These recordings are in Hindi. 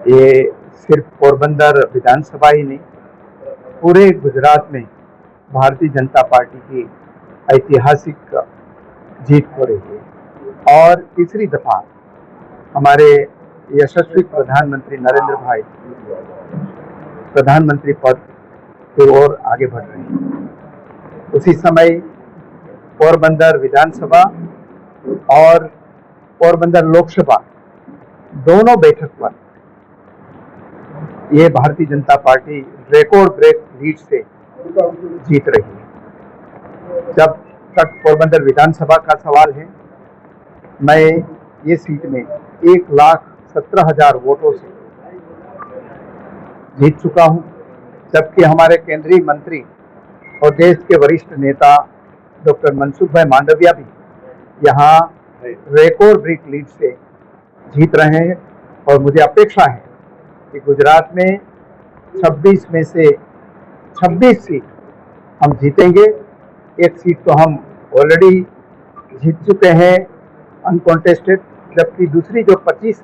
ये सिर्फ पोरबंदर विधानसभा ही नहीं, पूरे गुजरात में भारतीय जनता पार्टी की ऐतिहासिक जीत हो रही है। और तीसरी दफा हमारे यशस्वी प्रधानमंत्री नरेंद्र भाई प्रधानमंत्री पद की ओर आगे बढ़ रहे हैं। उसी समय पोरबंदर विधानसभा और पोरबंदर लोकसभा दोनों बैठक पर ये Bharatiya Janata party record break lead से जीत रही है। जब तक पोरबंदर विधानसभा का सवाल है, मैं ये सीट में 1,17,000 वोटों से जीत चुका हूं, जबकि हमारे केंद्रीय मंत्री और देश के वरिष्ठ नेता डॉक्टर मनसुख भाई मांडविया भी यहाँ रिकॉर्ड ब्रेक लीड से जीत रहे हैं। और मुझे अपेक्षा है कि गुजरात में 26 में से 26 सीट हम जीतेंगे। एक सीट तो हम ऑलरेडी जीत चुके हैं अनकॉन्टेस्टेड, जबकि दूसरी जो 25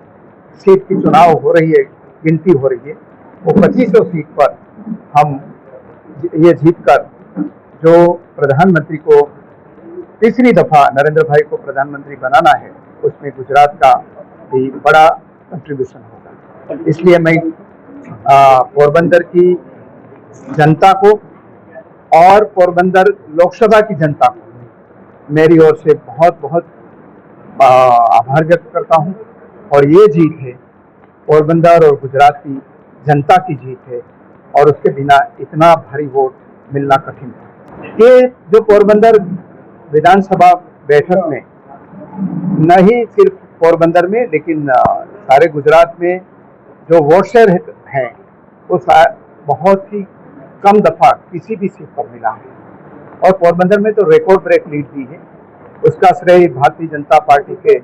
सीट की चुनाव हो रही है, गिनती हो रही है, वो 25 सीट पर हम ये जीतकर जो प्रधानमंत्री को तीसरी दफा नरेंद्र भाई को प्रधानमंत्री बनाना है, उसमें गुजरात का भी बड़ा कंट्रीब्यूशन होगा। इसलिए मैं पोरबंदर की जनता को और पोरबंदर लोकसभा की जनता को मेरी ओर से बहुत बहुत आभार व्यक्त करता हूं। और ये जीत है पोरबंदर और गुजरात की जनता की जीत है, और उसके बिना इतना भारी वोट मिलना कठिन है। ये जो पोरबंदर विधानसभा बैठक में न ही सिर्फ पोरबंदर में, लेकिन सारे गुजरात में जो वोट शेयर है वो बहुत ही कम दफा किसी भी सीट पर मिला है। और पोरबंदर में तो रिकॉर्ड ब्रेक लीड दी है। उसका श्रेय भारतीय जनता पार्टी के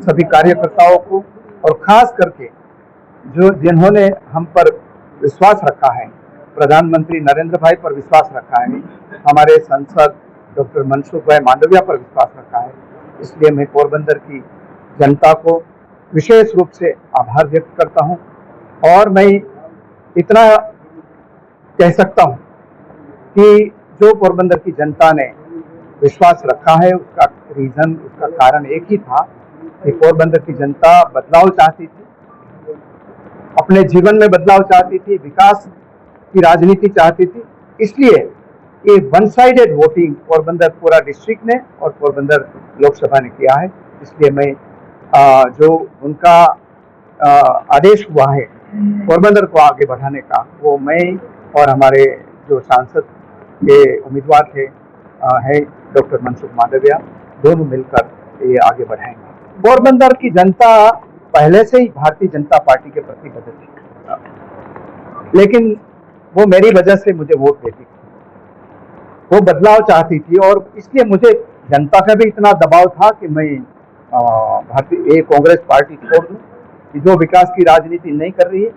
सभी कार्यकर्ताओं को, और खास करके जिन्होंने हम पर विश्वास रखा है, प्रधानमंत्री नरेंद्र भाई पर विश्वास रखा है, हमारे सांसद डॉक्टर मनसुख भाई मांडविया पर विश्वास रखा है। इसलिए मैं पोरबंदर की जनता को विशेष रूप से आभार व्यक्त करता हूं। और मैं इतना कह सकता हूं कि जो पोरबंदर की जनता ने विश्वास रखा है, उसका रीजन, उसका कारण एक ही था कि पोरबंदर की जनता बदलाव चाहती थी, अपने जीवन में बदलाव चाहती थी, विकास की राजनीति चाहती थी। इसलिए ये वन साइडेड वोटिंग पोरबंदर पूरा डिस्ट्रिक्ट ने और पोरबंदर लोकसभा ने किया है। इसलिए मैं जो उनका आदेश हुआ है पोरबंदर को आगे बढ़ाने का, वो मैं और हमारे जो सांसद के उम्मीदवार थे हैं डॉक्टर मनसुख मांडविया, दोनों मिलकर ये आगे बढ़ाएंगे। पोरबंदर की जनता पहले से ही भारतीय जनता पार्टी के प्रति बद्ध थी, लेकिन वो मेरी वजह से मुझे वोट देती थी, वो बदलाव चाहती थी। और इसलिए मुझे जनता का भी इतना दबाव था कि मैं भारतीय कांग्रेस पार्टी छोड़ दूं, कि जो विकास की राजनीति नहीं कर रही है।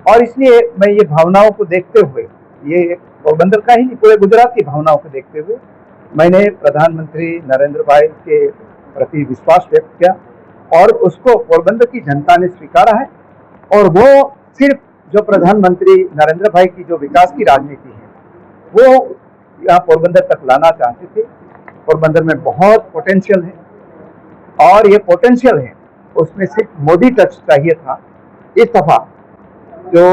और इसलिए मैं ये भावनाओं को देखते हुए, ये पोरबंदर का ही नहीं, पूरे गुजरात की भावनाओं को देखते हुए मैंने प्रधानमंत्री नरेंद्र भाई के प्रति विश्वास व्यक्त किया, और उसको पोरबंदर की जनता ने स्वीकारा है। और वो सिर्फ जो प्रधानमंत्री नरेंद्र भाई की जो विकास की राजनीति है, वो यहाँ पोरबंदर तक लाना चाहते थे। पोरबंदर में बहुत पोटेंशियल है, और ये पोटेंशियल है, उसमें सिर्फ मोदी टच चाहिए था। इस दफा जो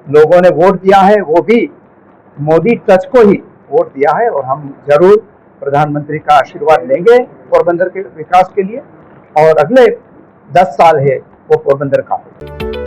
लोगों ने वोट दिया है, वो भी मोदी टच को ही वोट दिया है। और हम जरूर प्रधानमंत्री का आशीर्वाद लेंगे पोरबंदर के विकास के लिए, और अगले 10 साल है वो पोरबंदर का हो।